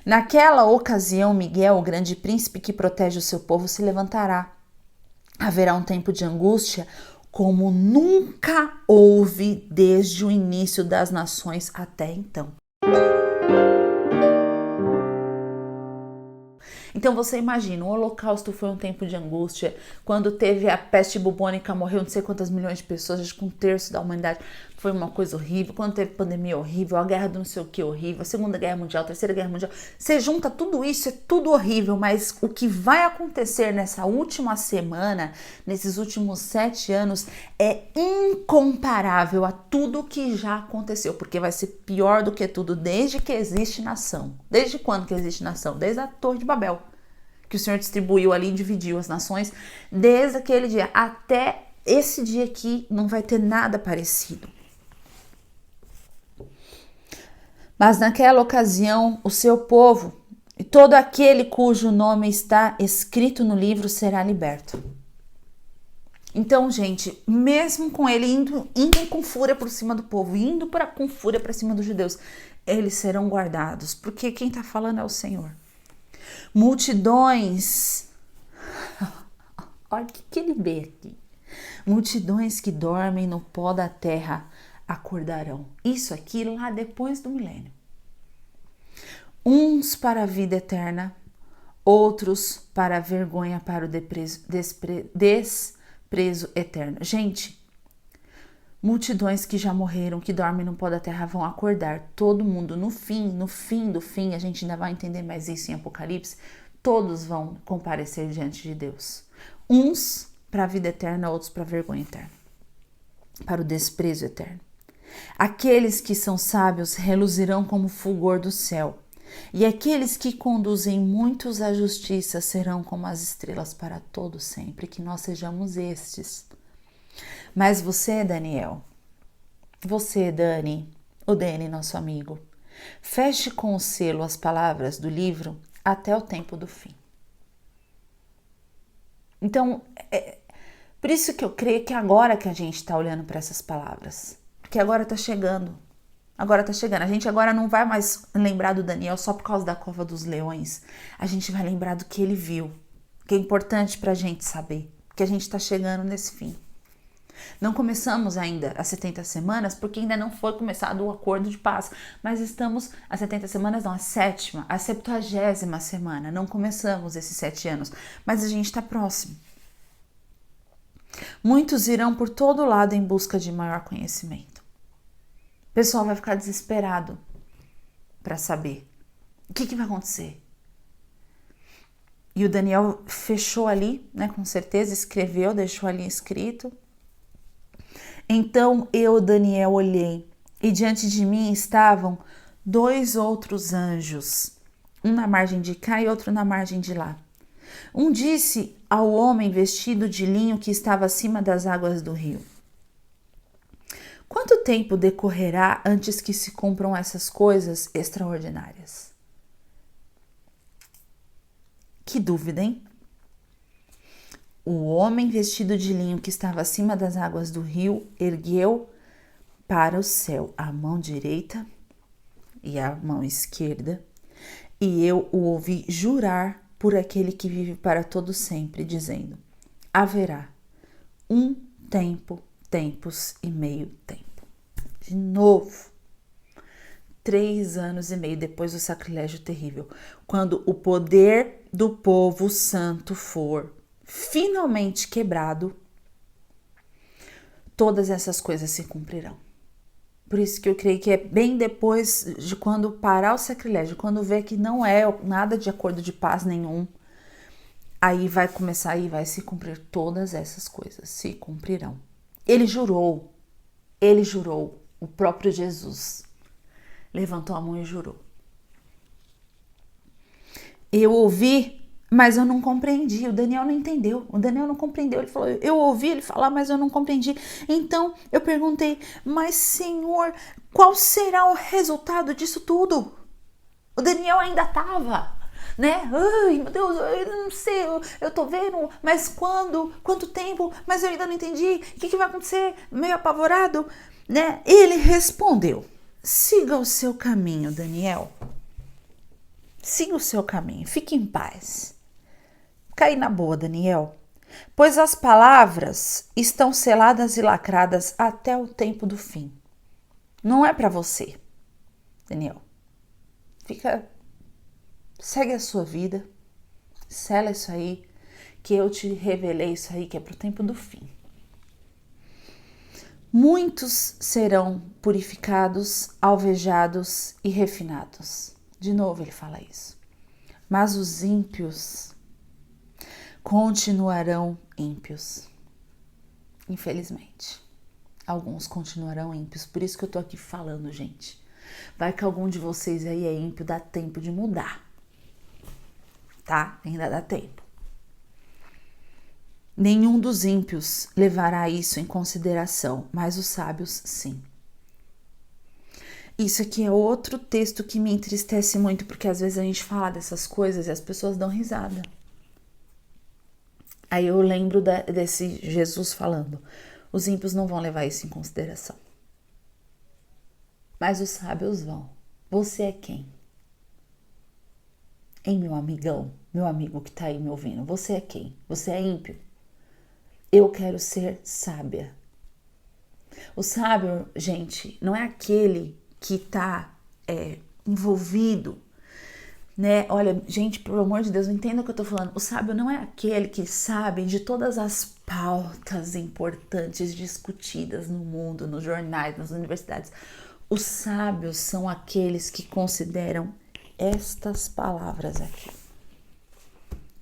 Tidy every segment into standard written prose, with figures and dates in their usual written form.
Naquela ocasião, Miguel, o grande príncipe que protege o seu povo, se levantará. Haverá um tempo de angústia como nunca houve desde o início das nações até então. Então você imagina, o Holocausto foi um tempo de angústia, quando teve a peste bubônica, morreu não sei quantas milhões de pessoas, acho que 1/3 da humanidade, foi uma coisa horrível, quando teve pandemia horrível, a guerra do não sei o que horrível, a Segunda Guerra Mundial, a Terceira Guerra Mundial, você junta tudo isso, é tudo horrível, mas o que vai acontecer nessa última semana, nesses últimos 7 anos, é incomparável a tudo que já aconteceu, porque vai ser pior do que tudo desde que existe nação. Desde quando que existe nação? Desde a Torre de Babel, que o Senhor distribuiu ali e dividiu as nações, desde aquele dia até esse dia aqui não vai ter nada parecido. Mas naquela ocasião, o seu povo e todo aquele cujo nome está escrito no livro será liberto. Então, gente, mesmo com ele indo com fúria por cima do povo, com fúria para cima dos judeus, eles serão guardados, porque quem está falando é o Senhor. Multidões, olha o que ele vê aqui. Multidões que dormem no pó da terra acordarão. Isso aqui lá depois do milênio. Uns para a vida eterna, outros para a vergonha, para o desprezo eterno. Gente, multidões que já morreram, que dormem no pó da terra, vão acordar. Todo mundo, no fim do fim, a gente ainda vai entender mais isso em Apocalipse, todos vão comparecer diante de Deus. Uns para a vida eterna, outros para a vergonha eterna, para o desprezo eterno. Aqueles que são sábios reluzirão como o fulgor do céu, e aqueles que conduzem muitos à justiça serão como as estrelas para todo sempre. Que nós sejamos estes. Mas você, Daniel, você, Dani, o Dani, nosso amigo, feche com o selo as palavras do livro até o tempo do fim. Então, por isso que eu creio que agora que a gente está olhando para essas palavras, porque agora está chegando. Agora tá chegando. A gente agora não vai mais lembrar do Daniel só por causa da cova dos leões. A gente vai lembrar do que ele viu, que é importante pra gente saber, que a gente tá chegando nesse fim. Não começamos ainda as 70 semanas, porque ainda não foi começado o acordo de paz, mas estamos às 70 semanas, não, a 70ª semana. Não começamos esses 7 anos, mas a gente está próximo. Muitos irão por todo lado em busca de maior conhecimento. O pessoal vai ficar desesperado para saber o que vai acontecer. E o Daniel fechou ali, né, com certeza, escreveu, deixou ali escrito. Então eu, Daniel, olhei, e diante de mim estavam 2 outros anjos, um na margem de cá e outro na margem de lá. Um disse ao homem vestido de linho que estava acima das águas do rio: quanto tempo decorrerá antes que se cumpram essas coisas extraordinárias? Que dúvida, hein? O homem vestido de linho que estava acima das águas do rio ergueu para o céu a mão direita e a mão esquerda, e eu o ouvi jurar por aquele que vive para todo sempre, dizendo: haverá um tempo, tempos e meio tempo. De novo, 3 anos e meio depois do sacrilégio terrível, quando o poder do povo santo for finalmente quebrado, todas essas coisas se cumprirão. Por isso que eu creio que é bem depois de quando parar o sacrilégio, quando ver que não é nada de acordo de paz nenhum, aí vai começar e vai se cumprir todas essas coisas, se cumprirão. Ele jurou, o próprio Jesus levantou a mão e jurou. Eu ouvi, mas eu não compreendi. O Daniel não entendeu. O Daniel não compreendeu. Ele falou: eu ouvi ele falar, mas eu não compreendi. Então eu perguntei: mas Senhor, qual será o resultado disso tudo? O Daniel ainda estava, né? Ai, meu Deus, eu não sei, eu tô vendo, mas quando? Quanto tempo? Mas eu ainda não entendi. O que vai acontecer? Meio apavorado, né? Ele respondeu: siga o seu caminho, Daniel. Siga o seu caminho, fique em paz. Cai na boa, Daniel. Pois as palavras estão seladas e lacradas até o tempo do fim. Não é para você, Daniel. Segue a sua vida, sela isso aí, que eu te revelei isso aí, que é pro tempo do fim. Muitos serão purificados, alvejados e refinados. De novo ele fala isso. Mas os ímpios continuarão ímpios. Infelizmente. Alguns continuarão ímpios. Por isso que eu tô aqui falando, gente. Vai que algum de vocês aí é ímpio, dá tempo de mudar. Tá? Ainda dá tempo. Nenhum dos ímpios levará isso em consideração, mas os sábios sim. Isso aqui é outro texto que me entristece muito, porque às vezes a gente fala dessas coisas e as pessoas dão risada. Aí eu lembro desse Jesus falando, os ímpios não vão levar isso em consideração. Mas os sábios vão. Você é quem? Hein, meu amigão, meu amigo que tá aí me ouvindo, você é quem? Você é ímpio? Eu quero ser sábia. O sábio, gente, não é aquele que tá envolvido, né? Olha, gente, pelo amor de Deus, entenda o que eu tô falando. O sábio não é aquele que sabe de todas as pautas importantes discutidas no mundo, nos jornais, nas universidades. Os sábios são aqueles que consideram estas palavras aqui.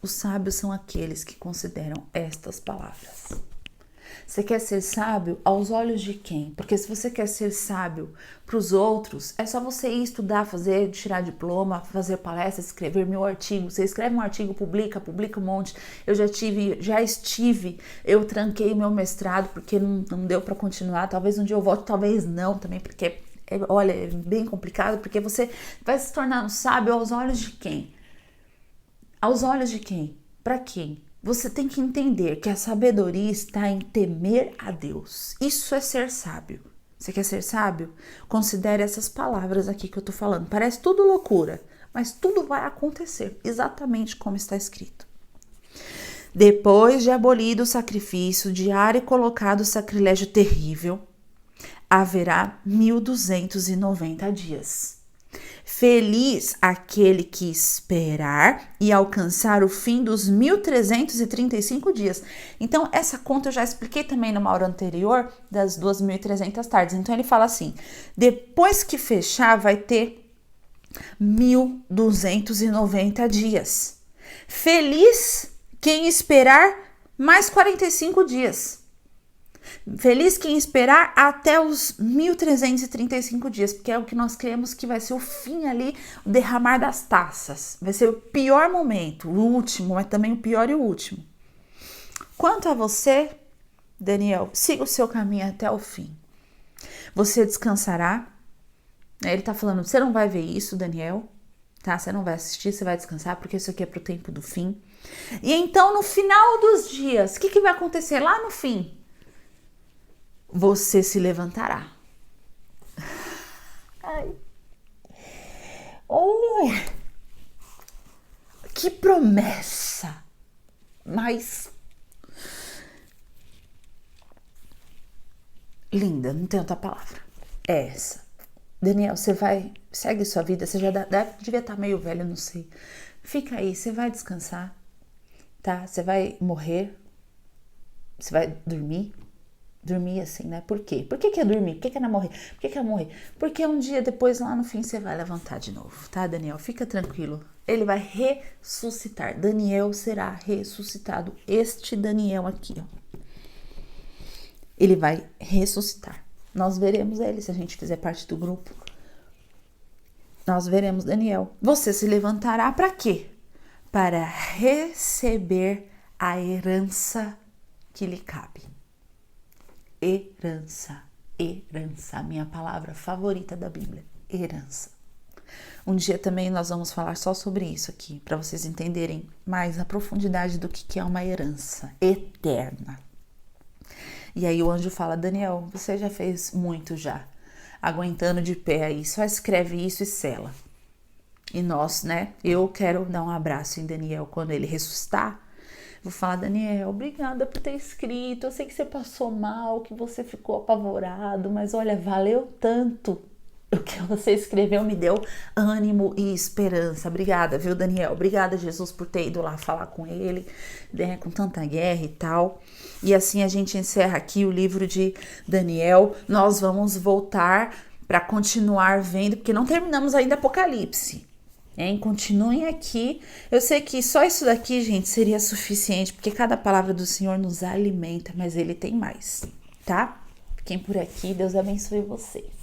Os sábios são aqueles que consideram estas palavras. Você quer ser sábio aos olhos de quem? Porque se você quer ser sábio para os outros, é só você ir estudar, tirar diploma, fazer palestra, escrever 1000 artigos. Você escreve um artigo, publica um monte. Eu eu tranquei meu mestrado porque não deu para continuar. Talvez um dia eu volte, talvez não também, porque é bem complicado, porque você vai se tornar um sábio aos olhos de quem? Aos olhos de quem? Para quem? Você tem que entender que a sabedoria está em temer a Deus. Isso é ser sábio. Você quer ser sábio? Considere essas palavras aqui que eu tô falando. Parece tudo loucura, mas tudo vai acontecer exatamente como está escrito. Depois de abolido o sacrifício diário e colocado o sacrilégio terrível, haverá 1290 dias. Feliz aquele que esperar e alcançar o fim dos 1335 dias. Então, essa conta eu já expliquei também numa hora anterior das 2300 tardes. Então, ele fala assim, depois que fechar vai ter 1290 dias. Feliz quem esperar mais 45 dias. Feliz quem esperar até os 1335 dias, porque é o que nós cremos que vai ser o fim ali, o derramar das taças. Vai ser o pior momento, o último, mas também o pior e o último. Quanto a você, Daniel, siga o seu caminho até o fim. Você descansará. Ele tá falando, você não vai ver isso, Daniel, tá? Você não vai assistir, você vai descansar, porque isso aqui é pro tempo do fim. E então, no final dos dias, o que vai acontecer lá no fim? Você se levantará. Ai. Oh, que promessa! Mas linda, não tem outra palavra. É essa. Daniel, segue sua vida, você já devia estar meio velho, não sei. Fica aí, você vai descansar, tá? Você vai morrer, você vai dormir assim, né? Por quê? Por que é dormir? Por que é não morrer? Por que é morrer? Porque um dia depois, lá no fim, você vai levantar de novo, tá, Daniel? Fica tranquilo. Ele vai ressuscitar. Daniel será ressuscitado. Este Daniel aqui, ó. Ele vai ressuscitar. Nós veremos ele se a gente fizer parte do grupo. Nós veremos Daniel. Você se levantará para quê? Para receber a herança que lhe cabe. Herança, minha palavra favorita da Bíblia, herança. Um dia também nós vamos falar só sobre isso aqui, para vocês entenderem mais a profundidade do que é uma herança eterna. E aí o anjo fala, Daniel, você já fez muito já, aguentando de pé aí, só escreve isso e sela. E nós, né? Eu quero dar um abraço em Daniel quando ele ressuscitar. Vou falar, Daniel, obrigada por ter escrito. Eu sei que você passou mal, que você ficou apavorado, mas olha, valeu tanto. O que você escreveu me deu ânimo e esperança. Obrigada, viu, Daniel? Obrigada, Jesus, por ter ido lá falar com ele, né, com tanta guerra e tal. E assim a gente encerra aqui o livro de Daniel. Nós vamos voltar para continuar vendo, porque não terminamos ainda Apocalipse. Hein? Continuem aqui. Eu sei que só isso daqui, gente, seria suficiente, porque cada palavra do Senhor nos alimenta, mas Ele tem mais, tá? Fiquem por aqui. Deus abençoe vocês.